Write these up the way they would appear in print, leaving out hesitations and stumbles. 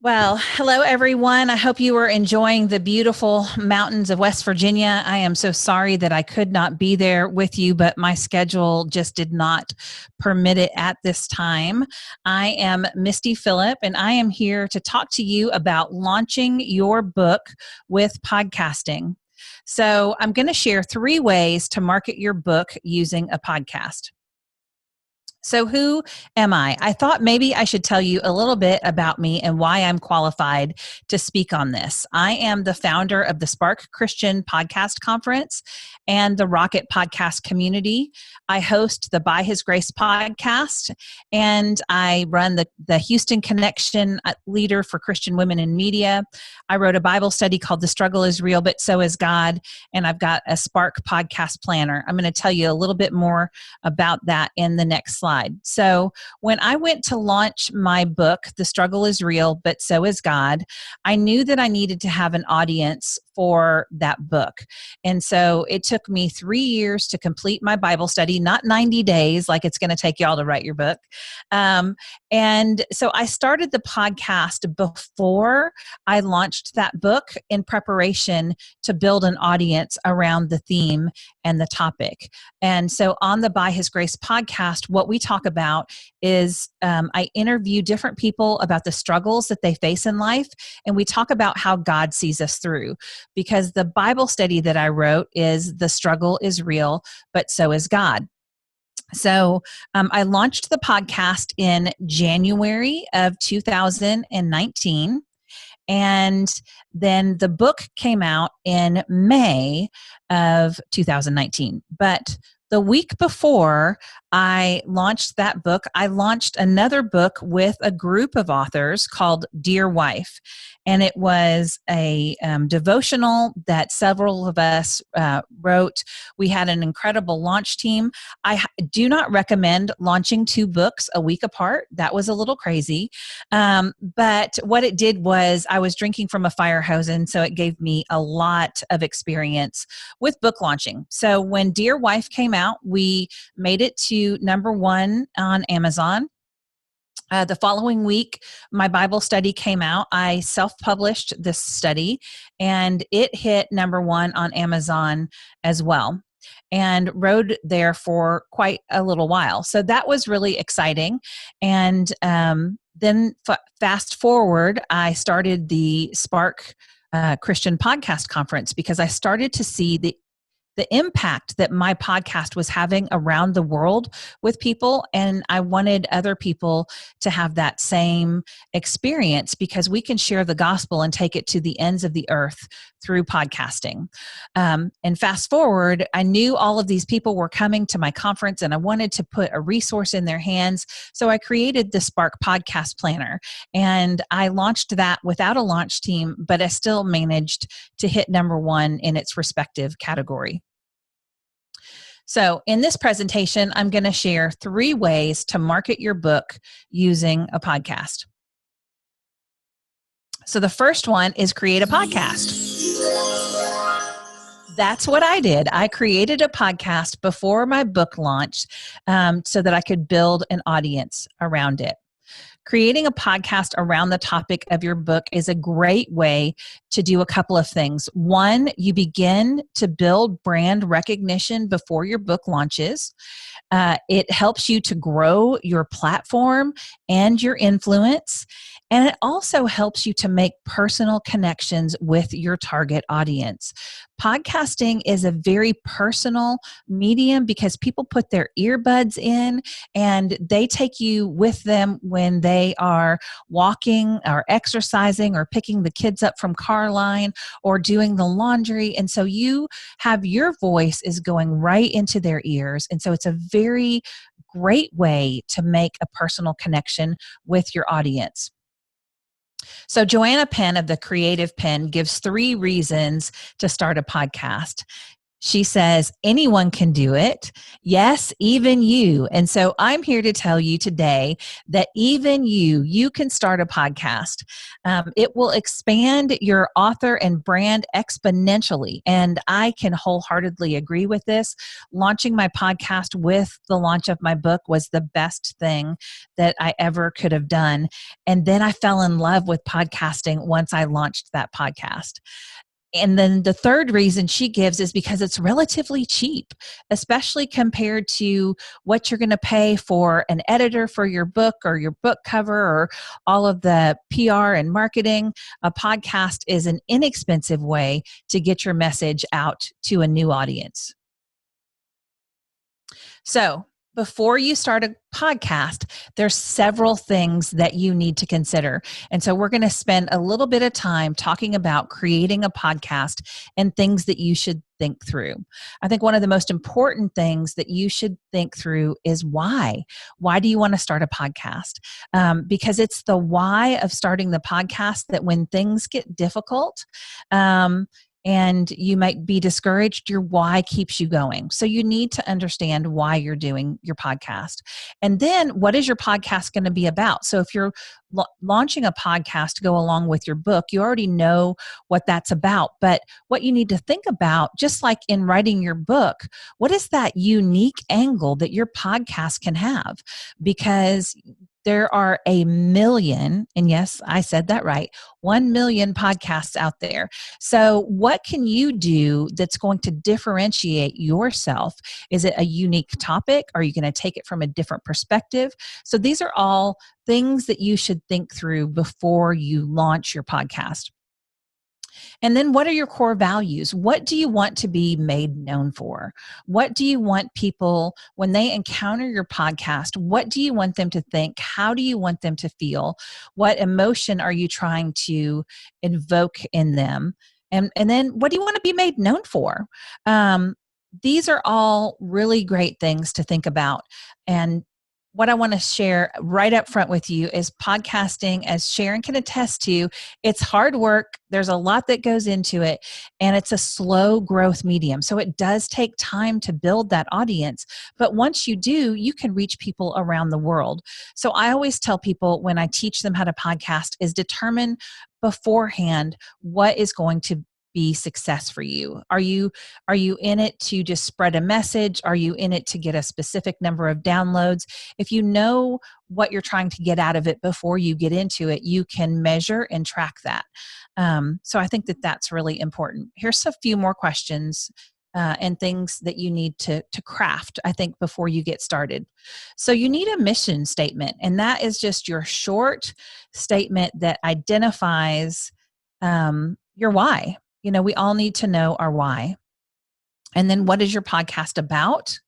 Well, hello everyone. I hope you are enjoying the beautiful mountains of West Virginia. I am so sorry that I could not be there with you, but my schedule just did not permit it at this time. I am Misty Phillip, and I am here to talk to you about launching your book with podcasting. So, I'm going to share 3 ways to market your book using a podcast. So, who am I? I thought maybe I should tell you a little bit about me and why I'm qualified to speak on this. I am the founder of the Spark Christian Podcast Conference and the Rocket Podcast Community. I host the By His Grace podcast, and I run the Houston Connection Leader for Christian Women in Media. I wrote a Bible study called The Struggle is Real, but So is God, and I've got a Spark podcast planner. I'm going to tell you a little bit more about that in the next slide. So when I went to launch my book, The Struggle is Real, but So is God, I knew that I needed to have an audience for that book. And so it took me 3 years to complete my Bible study, not 90 days like it's going to take y'all to write your book. And so I started the podcast before I launched that book in preparation to build an audience around the theme and the topic. And so on the By His Grace podcast, what we talk about is I interview different people about the struggles that they face in life, and we talk about how God sees us through. Because the Bible study that I wrote is The Struggle is Real, but So is God. So I launched the podcast in January of 2019. And then the book came out in May of 2019. But the week before I launched that book, I launched another book with a group of authors called Dear Wife. And it was a devotional that several of us wrote. We had an incredible launch team. I do not recommend launching 2 books a week apart. That was a little crazy. But what it did was I was drinking from a fire hose, and so it gave me a lot of experience with book launching. So when Dear Wife came out, we made it to #1 on Amazon. The following week, my Bible study came out. I self-published this study, and it hit #1 on Amazon as well, and rode there for quite a little while. So that was really exciting. And then fast forward, I started the Spark Christian Podcast Conference because I started to see the impact that my podcast was having around the world with people. And I wanted other people to have that same experience because we can share the gospel and take it to the ends of the earth through podcasting. And fast forward, I knew all of these people were coming to my conference and I wanted to put a resource in their hands. So I created the Spark Podcast Planner, and I launched that without a launch team, but I still managed to hit #1 in its respective category. So in this presentation, I'm going to share 3 ways to market your book using a podcast. So the first one is create a podcast. That's what I did. I created a podcast before my book launch so that I could build an audience around it. Creating a podcast around the topic of your book is a great way to do a couple of things. One, you begin to build brand recognition before your book launches. It helps you to grow your platform and your influence. And it also helps you to make personal connections with your target audience. Podcasting is a very personal medium because people put their earbuds in and they take you with them when they are walking or exercising or picking the kids up from car line or doing the laundry. And so you have your voice is going right into their ears. And so it's a very great way to make a personal connection with your audience. So Joanna Penn of the Creative Pen gives 3 reasons to start a podcast. She says, anyone can do it. Yes, even you. And so I'm here to tell you today that even you can start a podcast. It will expand your author and brand exponentially. And I can wholeheartedly agree with this. Launching my podcast with the launch of my book was the best thing that I ever could have done. And then I fell in love with podcasting once I launched that podcast. And then the third reason she gives is because it's relatively cheap, especially compared to what you're going to pay for an editor for your book or your book cover or all of the PR and marketing. A podcast is an inexpensive way to get your message out to a new audience. So, before you start a podcast, there's several things that you need to consider. And so we're going to spend a little bit of time talking about creating a podcast and things that you should think through. I think one of the most important things that you should think through is why. Why do you want to start a podcast? Because it's the why of starting the podcast that when things get difficult, and you might be discouraged, your why keeps you going. So you need to understand why you're doing your podcast. And then what is your podcast going to be about? So if you're launching a podcast to go along with your book, you already know what that's about. But what you need to think about, just like in writing your book, what is that unique angle that your podcast can have? Because there are a million, and yes, I said that right, 1 million podcasts out there. So what can you do that's going to differentiate yourself? Is it a unique topic? Are you going to take it from a different perspective? So these are all things that you should think through before you launch your podcast. And then what are your core values? What do you want to be made known for? What do you want people, when they encounter your podcast, what do you want them to think? How do you want them to feel? What emotion are you trying to invoke in them? And then what do you want to be made known for? These are all really great things to think about. And what I want to share right up front with you is podcasting, as Sharon can attest to, it's hard work. There's a lot that goes into it, and it's a slow growth medium. So it does take time to build that audience. But once you do, you can reach people around the world. So I always tell people when I teach them how to podcast is determine beforehand what is going to be success for you. Are you in it to just spread a message? Are you in it to get a specific number of downloads? If you know what you're trying to get out of it before you get into it, you can measure and track that. So I think that that's really important. Here's a few more questions and things that you need to craft, I think, before you get started. So you need a mission statement, and that is just your short statement that identifies your why. You know, we all need to know our why. And then what is your podcast about?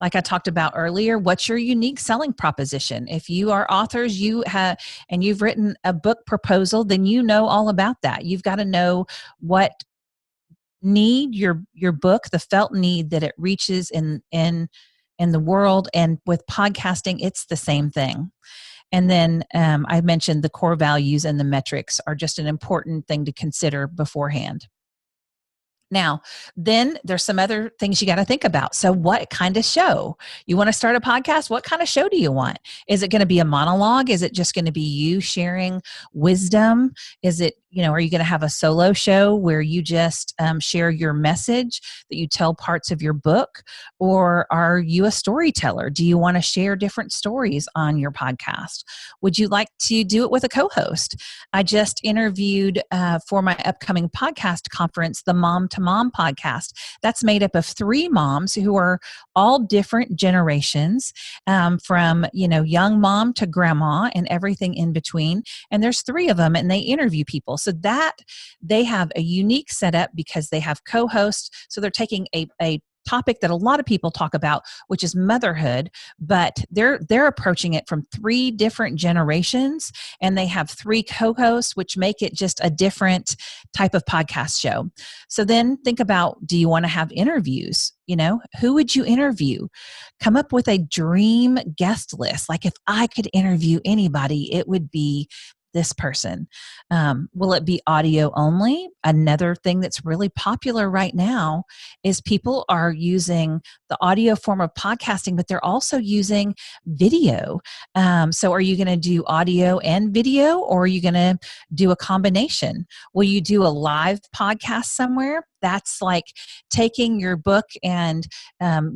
Like I talked about earlier, what's your unique selling proposition? If you are authors, and you've written a book proposal, then you know all about that. You've got to know what need your book, the felt need that it reaches in the world. And with podcasting, it's the same thing. And then I mentioned the core values and the metrics are just an important thing to consider beforehand. Now, then there's some other things you got to think about. So what kind of show? You want to start a podcast? What kind of show do you want? Is it going to be a monologue? Is it just going to be you sharing wisdom? Is it, are you going to have a solo show where you just share your message, that you tell parts of your book? Or are you a storyteller? Do you want to share different stories on your podcast? Would you like to do it with a co-host? I just interviewed for my upcoming podcast conference, the Mom to Mom podcast. That's made up of 3 moms who are all different generations, from young mom to grandma and everything in between. And there's 3 of them, and they interview people. So that they have a unique setup because they have co-hosts. So they're taking a topic that a lot of people talk about, which is motherhood, but they're approaching it from 3 different generations, and they have 3 co-hosts, which make it just a different type of podcast show. So then think about, do you want to have interviews? Who would you interview? Come up with a dream guest list. Like, if I could interview anybody, it would be this person? Will it be audio only? Another thing that's really popular right now is people are using the audio form of podcasting, but they're also using video. So are you going to do audio and video, or are you going to do a combination? Will you do a live podcast somewhere? That's like taking your book and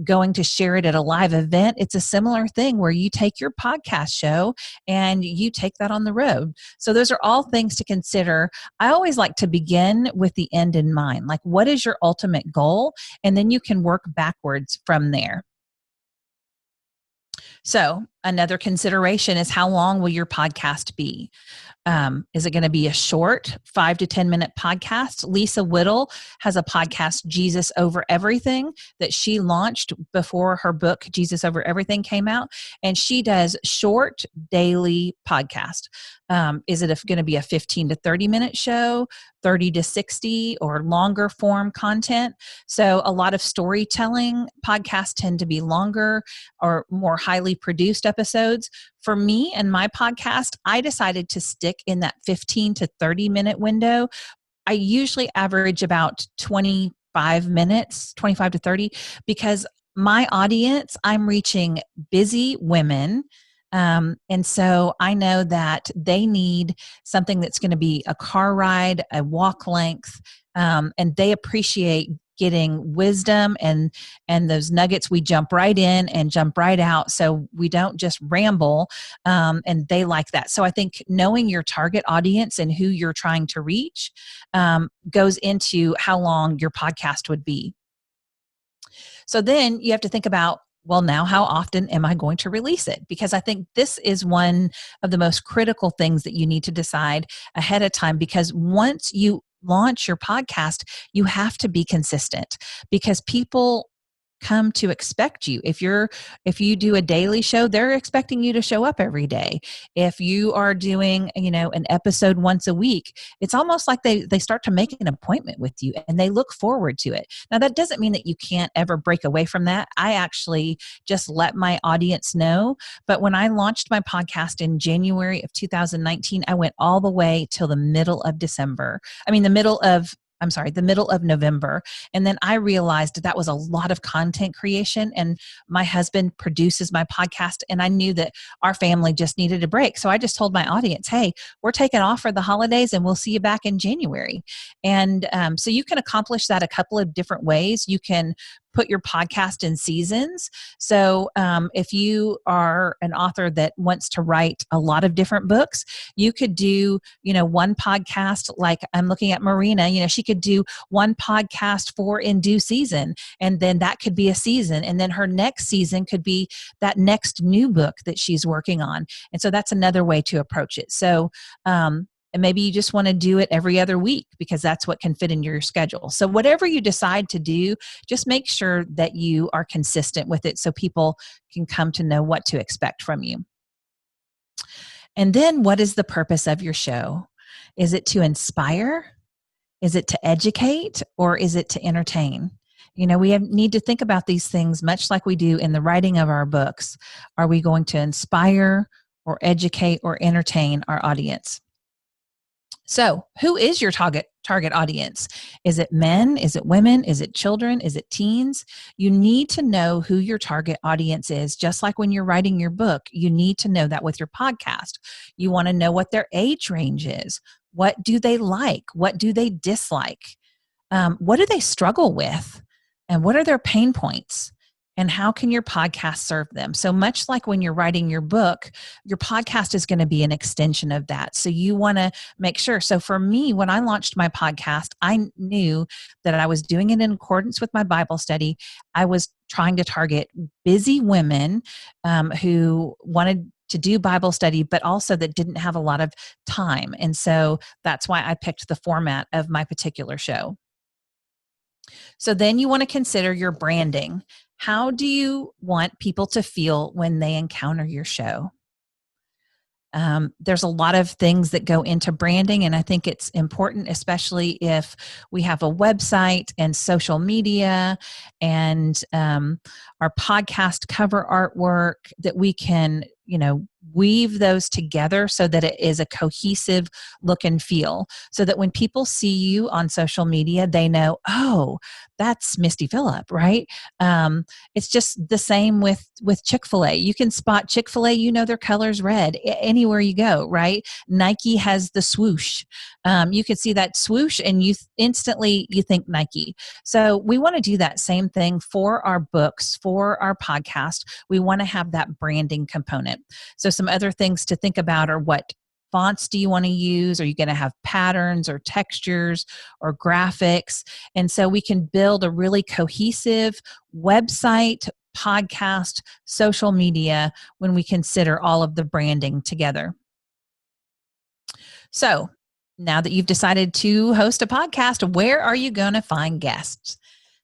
going to share it at a live event. It's a similar thing where you take your podcast show and you take that on the road. So those are all things to consider. I always like to begin with the end in mind. Like, what is your ultimate goal? And then you can work backwards from there. So another consideration is, how long will your podcast be? Is it going to be a short 5 to 10 minute podcast? Lisa Whittle has a podcast, Jesus Over Everything, that she launched before her book, Jesus Over Everything, came out. And she does short daily podcast. Is it going to be a 15 to 30 minute show, 30 to 60, or longer form content? So a lot of storytelling podcasts tend to be longer or more highly produced episodes. For me and my podcast, I decided to stick in that 15 to 30 minute window. I usually average about 25 minutes, 25 to 30, because my audience, I'm reaching busy women. And so I know that they need something that's going to be a car ride, a walk length, and they appreciate getting wisdom and those nuggets. We jump right in and jump right out, so we don't just ramble, and they like that. So I think knowing your target audience and who you're trying to reach goes into how long your podcast would be. So then you have to think about, well, now how often am I going to release it? Because I think this is one of the most critical things that you need to decide ahead of time, because once you launch your podcast, you have to be consistent, because people come to expect you. If you do a daily show, they're expecting you to show up every day. If you are doing, an episode once a week, it's almost like they start to make an appointment with you and they look forward to it. Now, that doesn't mean that you can't ever break away from that. I actually just let my audience know. But when I launched my podcast in January of 2019, I went all the way till the middle of the middle of November. And then I realized that was a lot of content creation, and my husband produces my podcast, and I knew that our family just needed a break. So I just told my audience, hey, we're taking off for the holidays and we'll see you back in January. And so you can accomplish that a couple of different ways. You can put your podcast in seasons. So if you are an author that wants to write a lot of different books, you could do, one podcast. Like I'm looking at Marina, she could do one podcast for in due season, and then that could be a season. And then her next season could be that next new book that she's working on. And so that's another way to approach it. So, and maybe you just want to do it every other week because that's what can fit in your schedule. So whatever you decide to do, just make sure that you are consistent with it so people can come to know what to expect from you. And then, what is the purpose of your show? Is it to inspire? Is it to educate? Or is it to entertain? We need to think about these things much like we do in the writing of our books. Are we going to inspire or educate or entertain our audience? So, who is your target audience? Is it men? Is it women? Is it children? Is it teens? You need to know who your target audience is. Just like when you're writing your book, you need to know that with your podcast. You want to know what their age range is. What do they like? What do they dislike? What do they struggle with? And what are their pain points? And how can your podcast serve them? So much like when you're writing your book, your podcast is going to be an extension of that. So you want to make sure. So for me, when I launched my podcast, I knew that I was doing it in accordance with my Bible study. I was trying to target busy women who wanted to do Bible study, but also that didn't have a lot of time. And so that's why I picked the format of my particular show. So then you want to consider your branding. How do you want people to feel when they encounter your show? There's a lot of things that go into branding, and I think it's important, especially if we have a website and social media and our podcast cover artwork, that we can, weave those together so that it is a cohesive look and feel, so that when people see you on social media, they know, oh, that's Misty Phillip, right? It's just the same with Chick-fil-A. You can spot Chick-fil-A, you know their color's red anywhere you go, right? Nike has the swoosh. You could see that swoosh and instantly you think Nike. So we want to do that same thing for our books, for our podcast. We want to have that branding component. So some other things to think about are, what fonts do you want to use? Are you going to have patterns or textures or graphics? And so we can build a really cohesive website, podcast, social media when we consider all of the branding together. So now that you've decided to host a podcast, where are you going to find guests?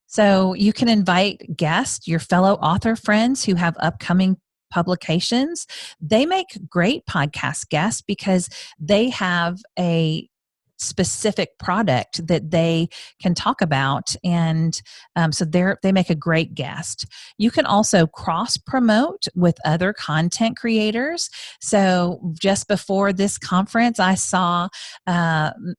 So you can invite guests, your fellow author friends who have upcoming publications. They make great podcast guests because they have a specific product that they can talk about, and so they make a great guest. You can also cross promote with other content creators. So just before this conference, I saw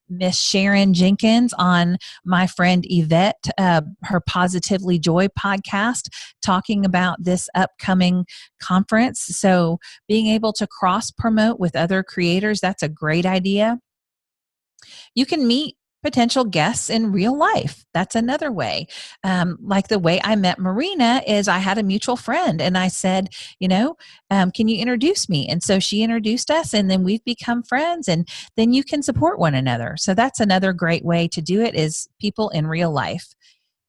Miss Sharon Jenkins on my friend Yvette, her Positively Joy podcast, talking about this upcoming conference. So being able to cross promote with other creators, that's a great idea. You can meet potential guests in real life. That's another way. Like the way I met Marina is I had a mutual friend and I said, can you introduce me? And so she introduced us, and then we've become friends, and then you can support one another. So that's another great way to do it, is people in real life.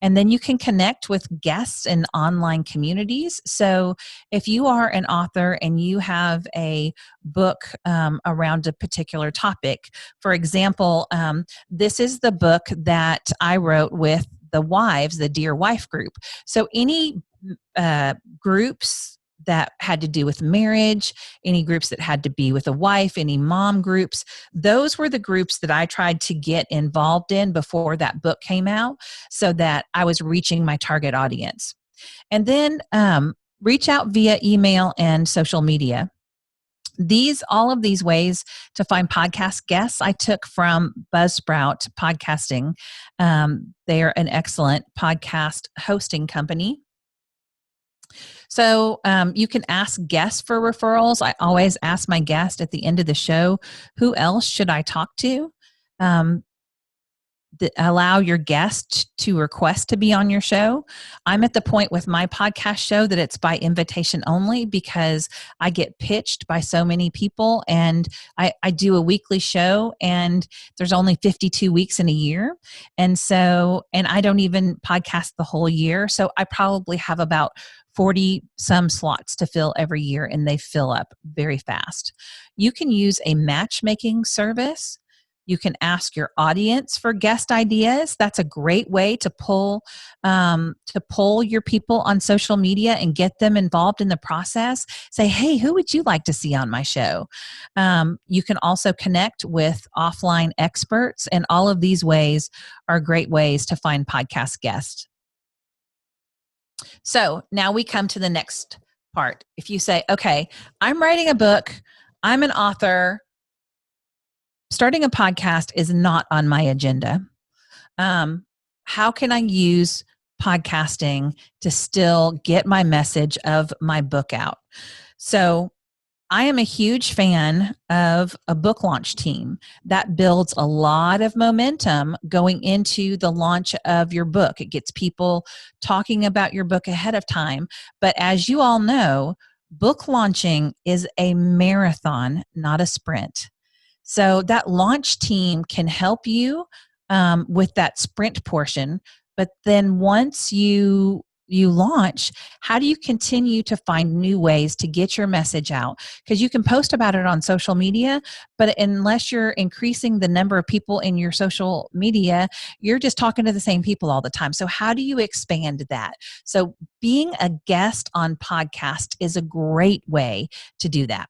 And then you can connect with guests in online communities. So if you are an author and you have a book around a particular topic, for example, this is the book that I wrote with the wives, the Dear Wife group. So any groups that had to do with marriage, any groups that had to be with a wife, any mom groups, those were the groups that I tried to get involved in before that book came out, so that I was reaching my target audience. And then reach out via email and social media. All of these ways to find podcast guests I took from Buzzsprout Podcasting. They're an excellent podcast hosting company. So you can ask guests for referrals. I always ask my guest at the end of the show, who else should I talk to? Allow your guest to request to be on your show. I'm at the point with my podcast show that it's by invitation only, because I get pitched by so many people, and I do a weekly show, and there's only 52 weeks in a year. And I don't even podcast the whole year. So I probably have about 40 some slots to fill every year, and they fill up very fast. You can use a matchmaking service. You can ask your audience for guest ideas. That's a great way to pull your people on social media and get them involved in the process. Say, hey, who would you like to see on my show? You can also connect with offline experts, and all of these ways are great ways to find podcast guests. So now we come to the next part. If you say, okay, I'm writing a book, I'm an author, starting a podcast is not on my agenda. How can I use podcasting to still get my message of my book out? So I am a huge fan of a book launch team that builds a lot of momentum going into the launch of your book. It gets people talking about your book ahead of time. But as you all know, book launching is a marathon, not a sprint. So that launch team can help you with that sprint portion. But then once you launch, how do you continue to find new ways to get your message out? Because you can post about it on social media, but unless you're increasing the number of people in your social media, you're just talking to the same people all the time. So how do you expand that? So being a guest on podcast is a great way to do that.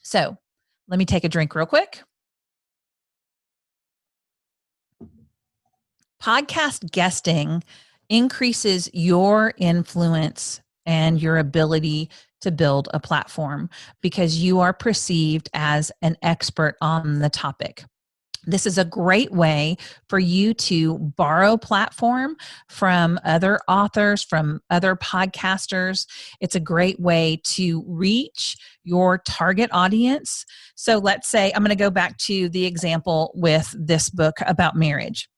So let me take a drink real quick. Podcast guesting increases your influence and your ability to build a platform because you are perceived as an expert on the topic. This is a great way for you to borrow platform from other authors, from other podcasters. It's a great way to reach your target audience. So let's say, I'm going to go back to the example with this book about marriage.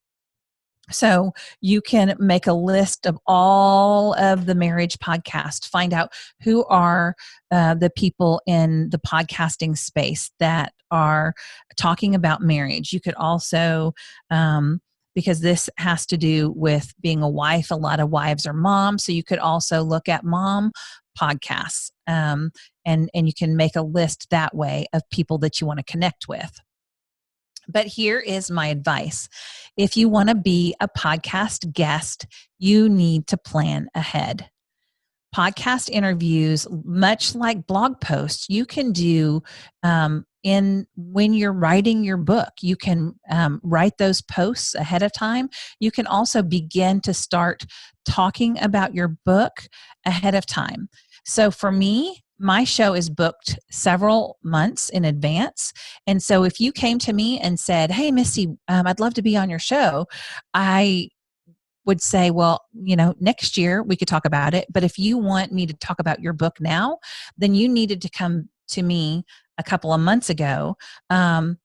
So you can make a list of all of the marriage podcasts, find out who are the people in the podcasting space that are talking about marriage. You could also, because this has to do with being a wife, a lot of wives are moms. So you could also look at mom podcasts, and you can make a list that way of people that you want to connect with. But here is my advice. If you want to be a podcast guest, you need to plan ahead. Podcast interviews, much like blog posts, you can do when you're writing your book. You can write those posts ahead of time. You can also begin to start talking about your book ahead of time. So for me, my show is booked several months in advance. And so if you came to me and said, hey, Misty, I'd love to be on your show, I would say, well, next year we could talk about it. But if you want me to talk about your book now, then you needed to come to me a couple of months ago. And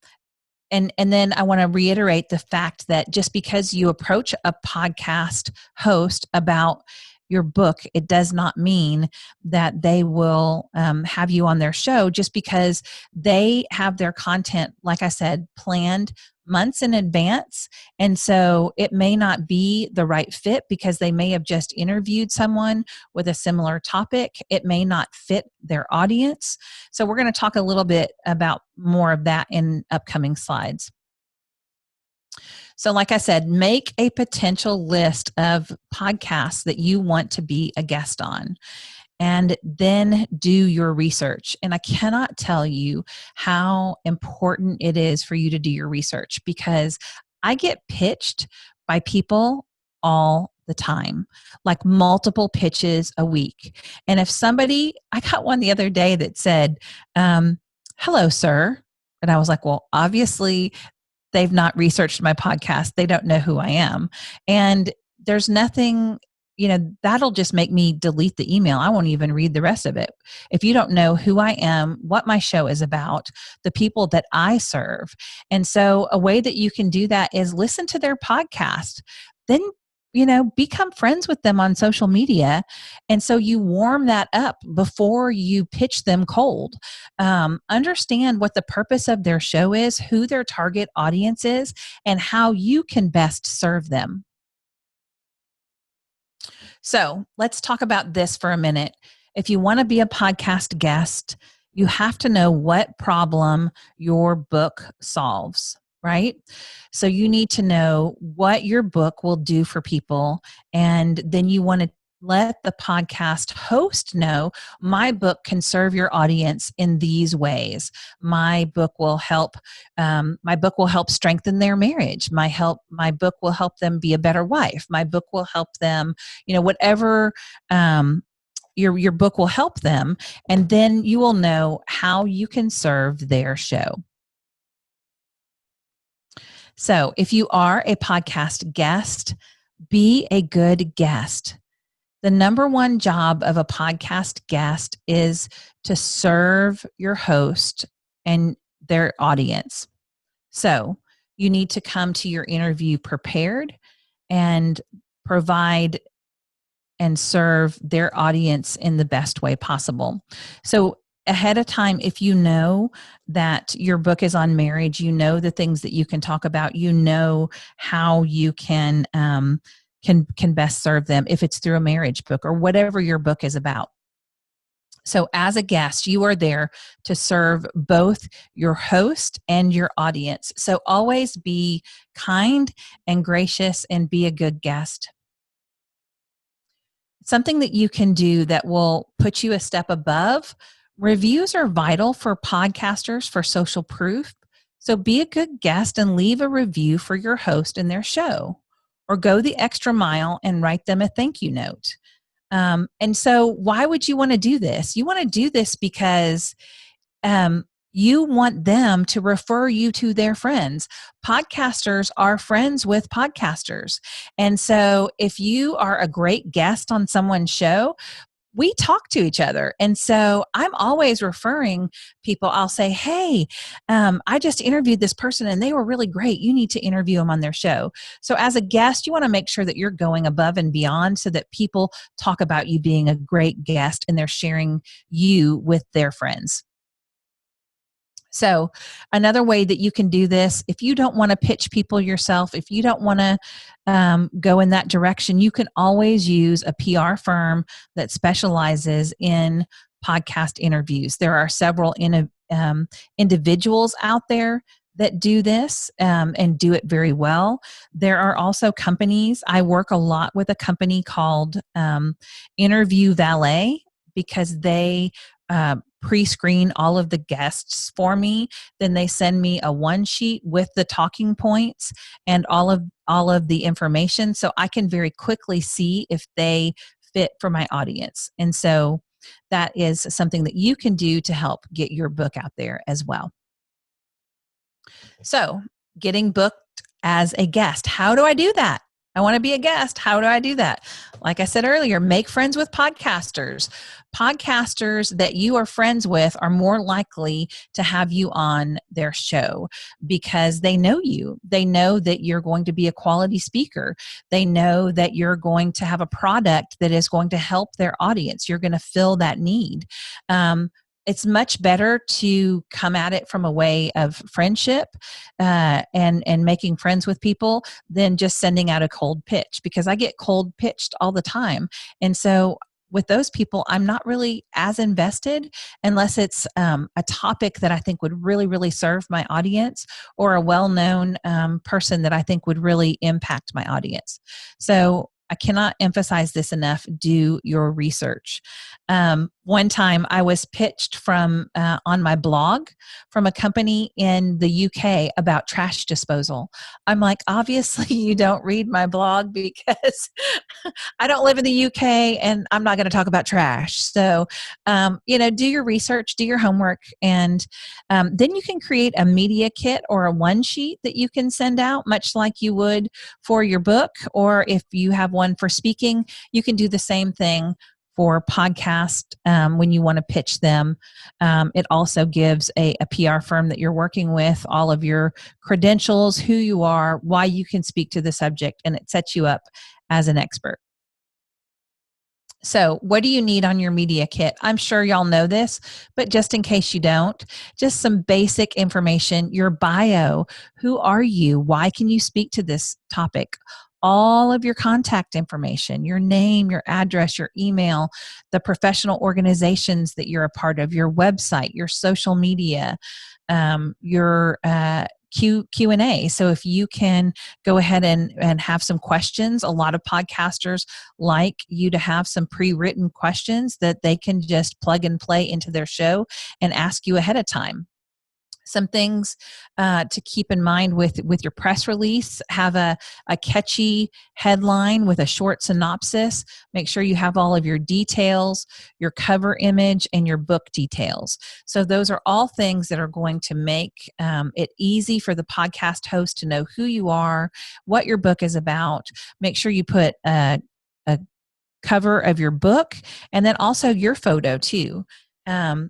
then I want to reiterate the fact that just because you approach a podcast host about your book, it does not mean that they will have you on their show, just because they have their content, like I said, planned months in advance. And so it may not be the right fit because they may have just interviewed someone with a similar topic. It may not fit their audience. So we're going to talk a little bit about more of that in upcoming slides. So like I said, make a potential list of podcasts that you want to be a guest on, and then do your research. And I cannot tell you how important it is for you to do your research, because I get pitched by people all the time, like multiple pitches a week. And if I got one the other day that said, hello, sir. And I was like, well, obviously they've not researched my podcast. They don't know who I am. And there's nothing, that'll just make me delete the email. I won't even read the rest of it. If you don't know who I am, what my show is about, the people that I serve. And so a way that you can do that is listen to their podcast. Then become friends with them on social media. And so you warm that up before you pitch them cold. Understand what the purpose of their show is, who their target audience is, and how you can best serve them. So let's talk about this for a minute. If you want to be a podcast guest, you have to know what problem your book solves, right? So you need to know what your book will do for people. And then you want to let the podcast host know, my book can serve your audience in these ways. My book will help strengthen their marriage. My book will help them be a better wife. My book will help them, whatever your book will help them. And then you will know how you can serve their show. So if you are a podcast guest, be a good guest. The number one job of a podcast guest is to serve your host and their audience. So you need to come to your interview prepared and provide and serve their audience in the best way possible. So ahead of time, if you know that your book is on marriage, you know the things that you can talk about, you know how you can best serve them if it's through a marriage book or whatever your book is about. So as a guest, you are there to serve both your host and your audience. So always be kind and gracious and be a good guest. Something that you can do that will put you a step above: reviews are vital for podcasters for social proof. So be a good guest and leave a review for your host and their show, or go the extra mile and write them a thank you note. And so why would you want to do this? You want to do this because um, you want them to refer you to their friends. Podcasters are friends with podcasters. And so if you are a great guest on someone's show, we talk to each other. And so I'm always referring people. I'll say, hey, I just interviewed this person and they were really great. You need to interview them on their show. So as a guest, you want to make sure that you're going above and beyond so that people talk about you being a great guest and they're sharing you with their friends. So another way that you can do this, if you don't want to pitch people yourself, if you don't want to go in that direction, you can always use a PR firm that specializes in podcast interviews. There are several individuals out there that do this and do it very well. There are also companies. I work a lot with a company called Interview Valet because they pre-screen all of the guests for me. Then they send me a one sheet with the talking points and all of the information, so I can very quickly see if they fit for my audience. And so that is something that you can do to help get your book out there as well. So, getting booked as a guest. How do I do that? I want to be a guest. How do I do that? Like I said earlier, make friends with podcasters. Podcasters that you are friends with are more likely to have you on their show because they know you. They know that you're going to be a quality speaker. They know that you're going to have a product that is going to help their audience. You're going to fill that need. It's much better to come at it from a way of friendship and making friends with people than just sending out a cold pitch, because I get cold pitched all the time. And so with those people, I'm not really as invested unless it's a topic that I think would really, really serve my audience, or a well-known person that I think would really impact my audience. So I cannot emphasize this enough. Do your research. One time I was pitched from on my blog from a company in the UK about trash disposal. I'm like, obviously you don't read my blog because I don't live in the UK and I'm not going to talk about trash. So, do your research, do your homework, and then you can create a media kit or a one sheet that you can send out, much like you would for your book. Or if you have one for speaking, you can do the same thing for podcast when you want to pitch them. It also gives a PR firm that you're working with all of your credentials, who you are, why you can speak to the subject, and it sets you up as an expert. So what do you need on your media kit? I'm sure y'all know this, but just in case you don't, just some basic information, your bio. Who are you? Why can you speak to this topic? All of your contact information, your name, your address, your email, the professional organizations that you're a part of, your website, your social media, your Q&A. So if you can go ahead and have some questions, a lot of podcasters like you to have some pre-written questions that they can just plug and play into their show and ask you ahead of time. Some things to keep in mind with your press release: have a catchy headline with a short synopsis. Make sure you have all of your details, your cover image, and your book details. So those are all things that are going to make it easy for the podcast host to know who you are, what your book is about. Make sure you put a cover of your book and then also your photo too.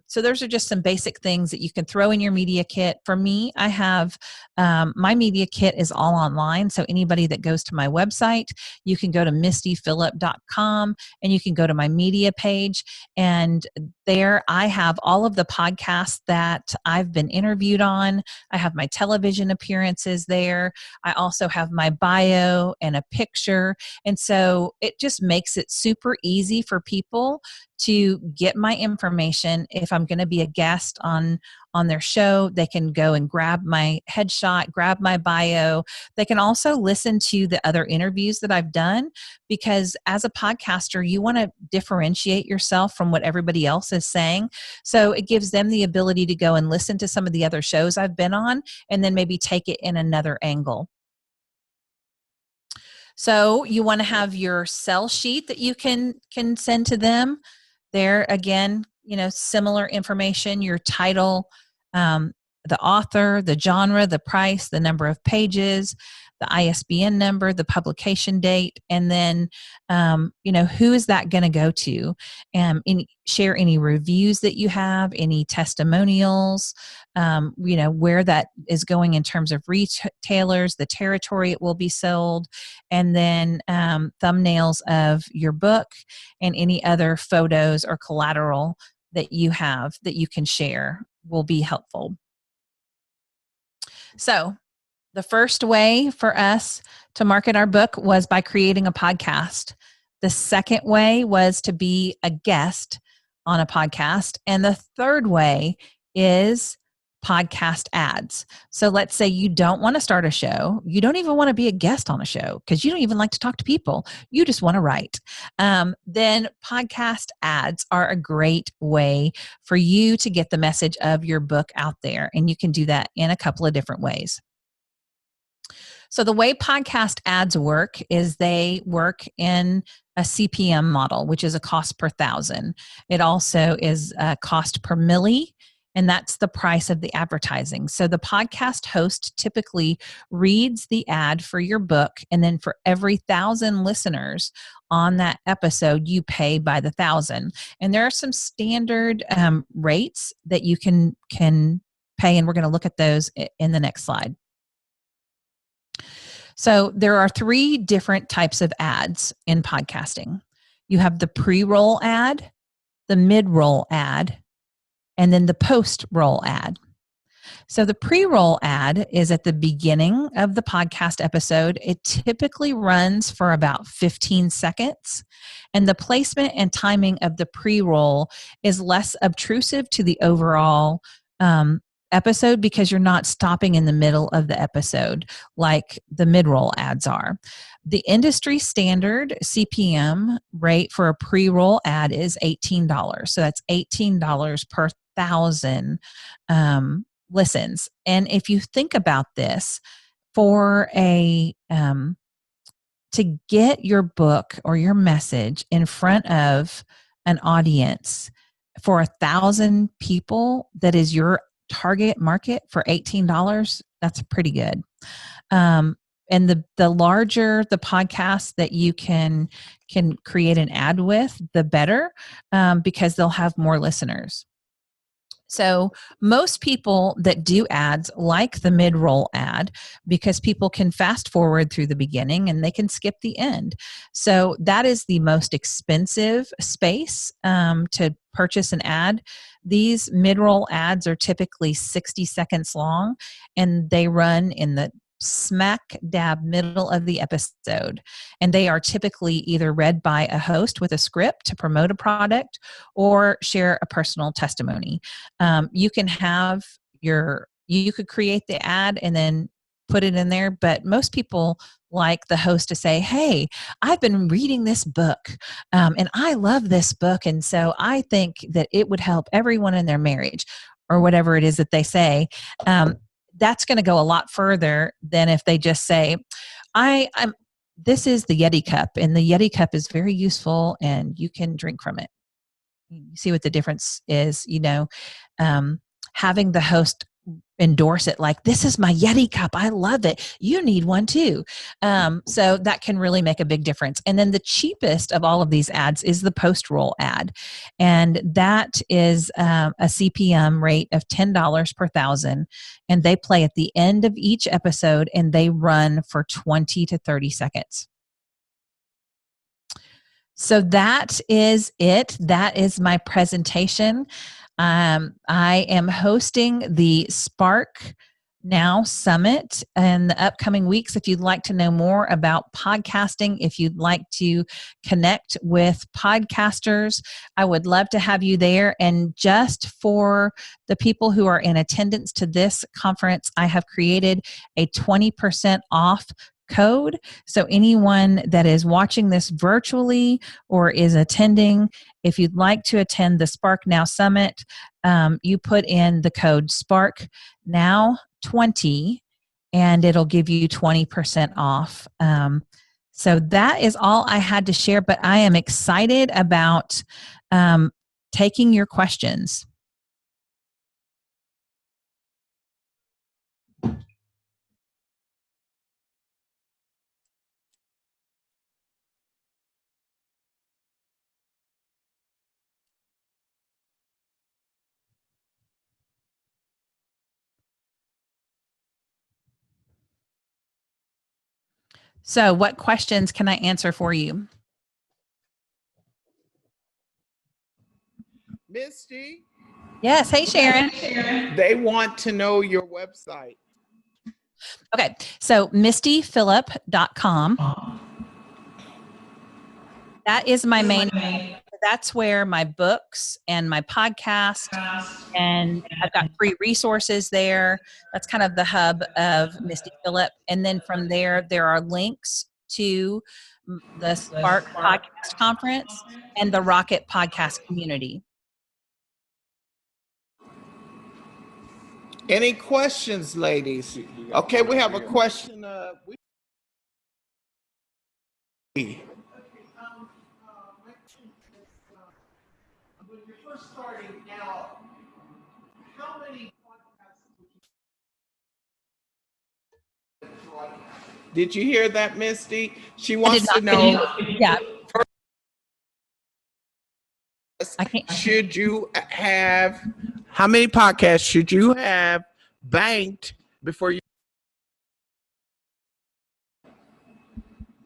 So those are just some basic things that you can throw in your media kit. For me, I have my media kit is all online. So anybody that goes to my website, you can go to mistyphillip.com and you can go to my media page. And there I have all of the podcasts that I've been interviewed on. I have my television appearances there. I also have my bio and a picture. And so it just makes it super easy for people to get my information. If I'm going to be a guest on their show, they can go and grab my headshot, grab my bio. They can also listen to the other interviews that I've done, because as a podcaster, you want to differentiate yourself from what everybody else is saying. So it gives them the ability to go and listen to some of the other shows I've been on and then maybe take it in another angle. So you want to have your sell sheet that you can send to them. There again, similar information, your title, the author, the genre, the price, the number of pages, the ISBN number, the publication date, and then who is that going to go to? Share any reviews that you have, any testimonials, where that is going in terms of retailers, the territory it will be sold, and then thumbnails of your book and any other photos or collateral that you have that you can share will be helpful. So the first way for us to market our book was by creating a podcast. The second way was to be a guest on a podcast. And the third way is podcast ads. So let's say you don't want to start a show. You don't even want to be a guest on a show because you don't even like to talk to people. You just want to write. Then podcast ads are a great way for you to get the message of your book out there. And you can do that in a couple of different ways. So the way podcast ads work is they work in a CPM model, which is a cost per thousand. It also is a cost per milli, and that's the price of the advertising. So the podcast host typically reads the ad for your book, and then for every 1,000 listeners on that episode, you pay by the 1,000. And there are some standard rates that you can pay, and we're going to look at those in the next slide. So there are 3 different types of ads in podcasting. You have the pre-roll ad, the mid-roll ad, and then the post-roll ad. So the pre-roll ad is at the beginning of the podcast episode. It typically runs for about 15 seconds. And the placement and timing of the pre-roll is less obtrusive to the overall episode because you're not stopping in the middle of the episode like the mid-roll ads are. The industry standard CPM rate for a pre-roll ad is $18. So that's $18 per 1,000 listens. And if you think about this, for to get your book or your message in front of an audience for 1,000 people that is your target market for $18, that's pretty good. And the larger the podcast that you can create an ad with, the better, because they'll have more listeners. So most people that do ads like the mid-roll ad because people can fast forward through the beginning and they can skip the end. So that is the most expensive space to purchase an ad. These mid-roll ads are typically 60 seconds long, and they run in the smack dab middle of the episode. And they are typically either read by a host with a script to promote a product or share a personal testimony. You can have you could create the ad and then put it in there, but most people like the host to say, hey, I've been reading this book and I love this book. And so I think that it would help everyone in their marriage, or whatever it is that they say. That's going to go a lot further than if they just say, this is the Yeti cup, and the Yeti cup is very useful and you can drink from it. You see what the difference is, having the host endorse it like, this is my Yeti cup, I love it, you need one too. So that can really make a big difference. And then the cheapest of all of these ads is the post-roll ad, and that is a CPM rate of $10 per 1,000, and they play at the end of each episode and they run for 20 to 30 seconds. So that is it. That is my presentation. I am hosting the Spark Now Summit in the upcoming weeks. If you'd like to know more about podcasting, if you'd like to connect with podcasters, I would love to have you there. And just for the people who are in attendance to this conference, I have created a 20% off code. So anyone that is watching this virtually or is attending, if you'd like to attend the Spark Now Summit, you put in the code Spark Now 20 and it'll give you 20% off. So that is all I had to share, but I am excited about taking your questions. So what questions can I answer for you? Misty? Yes. Hey, Sharon. They want to know your website. Okay. So mistyphillip.com. That is my main. That's where my books and my podcast, and I've got free resources there. That's kind of the hub of Misty Phillip. And then from there, there are links to the Spark Podcast Conference and the Rocket Podcast Community. Any questions, ladies? Okay, we have a question. When you're first starting out, how many podcasts did you hear that, Misty? She wants to know. Yeah. I can't. Should you have, how many podcasts should you have banked before you?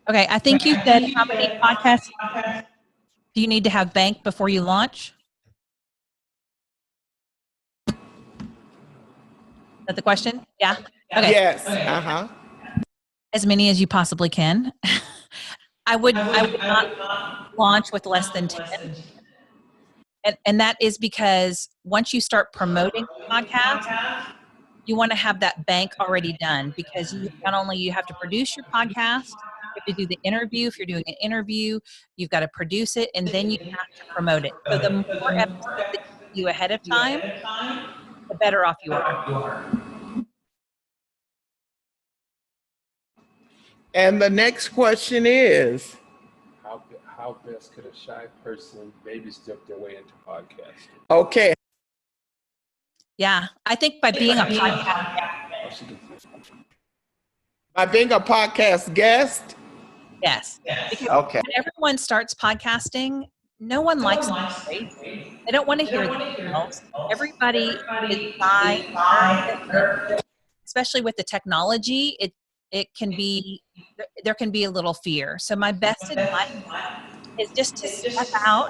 Okay, I think you said how many podcasts do you need to have banked before you launch? Is that the question? Yeah. Okay. Yes. Uh-huh. As many as you possibly can. I would not launch with less than 10. And that is because once you start promoting the podcast, you want to have that bank already done, because you not only you have to produce your podcast, you have to do the interview. If you're doing an interview, you've got to produce it, and then you have to promote it. So the more episodes that you do ahead of time, the better off you are. And the next question is, how best could a shy person maybe step their way into podcasting? Okay. Yeah, I think by being a podcast, by being a podcast guest. yes. Because Okay. when everyone starts podcasting, no one likes the voice. They don't want to hear themselves. Everybody is shy, nervous, especially with the technology. It can be, there can be a little fear. So my best advice is just to step out,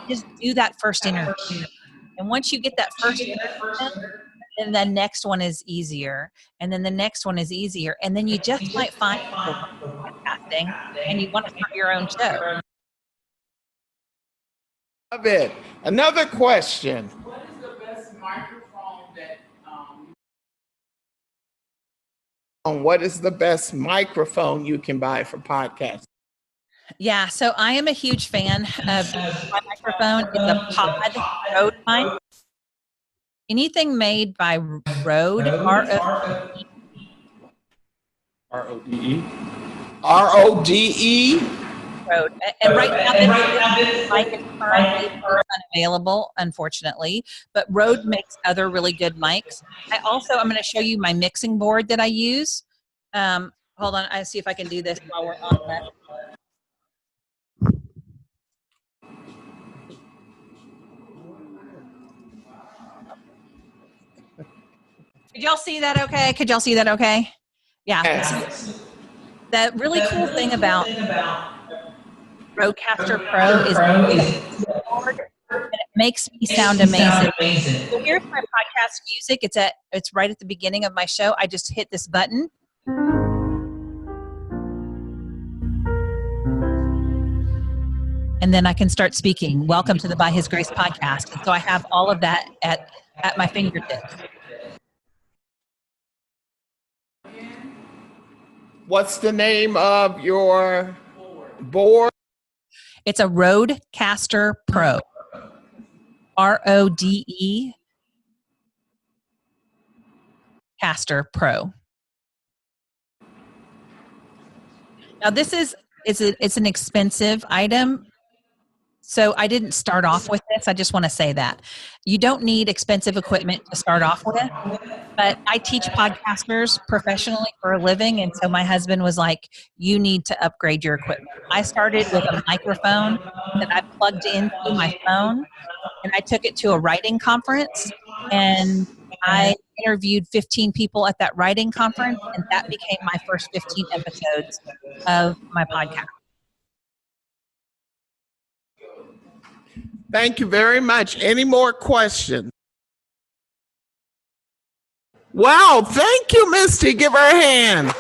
just do that first interview. And once you get that first interview, then the next one is easier. And then the next one is easier. And then you just might find you love podcasting and you want to start your own show. Love it. Another question. What is the best microphone that what is the best microphone you can buy for podcasts? Yeah, so I am a huge fan of my microphone. It's a Pod Rode mic. Anything made by Rode, R-O-D-E. R-O-D-E? R-O-D-E? Rode. And right now, this mic is currently unavailable, unfortunately, but Rode makes other really good mics. I'm going to show you my mixing board that I use. Hold on, I see if I can do this while we're on that. Could y'all see that okay? Yeah. Yes. The really cool thing about Rodecaster Pro is it makes me sound amazing. So here's my podcast music. It's right at the beginning of my show. I just hit this button. And then I can start speaking. Welcome to the By His Grace podcast. And so I have all of that at my fingertips. What's the name of your board? It's a Rodecaster Pro. R-O-D-E Caster Pro. Now this is it's an expensive item. So I didn't start off with this. I just want to say that you don't need expensive equipment to start off with. But I teach podcasters professionally for a living. And so my husband was like, you need to upgrade your equipment. I started with a microphone that I plugged into my phone, and I took it to a writing conference, and I interviewed 15 people at that writing conference, and that became my first 15 episodes of my podcast. Thank you very much. Any more questions? Wow, thank you, Misty. Give her a hand.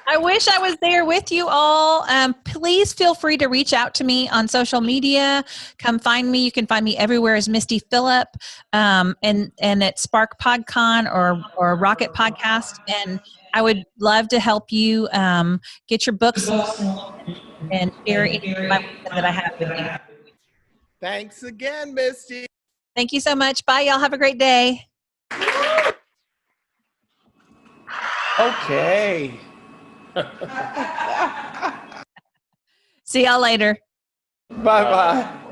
I wish I was there with you all. Please feel free to reach out to me on social media. Come find me. You can find me everywhere as Misty Phillip, and at Spark PodCon or Rocket Podcast. And I would love to help you get your books and share any of my wisdom that I have with you. Thanks again, Misty. Thank you so much. Bye, y'all. Have a great day. Okay. See y'all later. Bye-bye.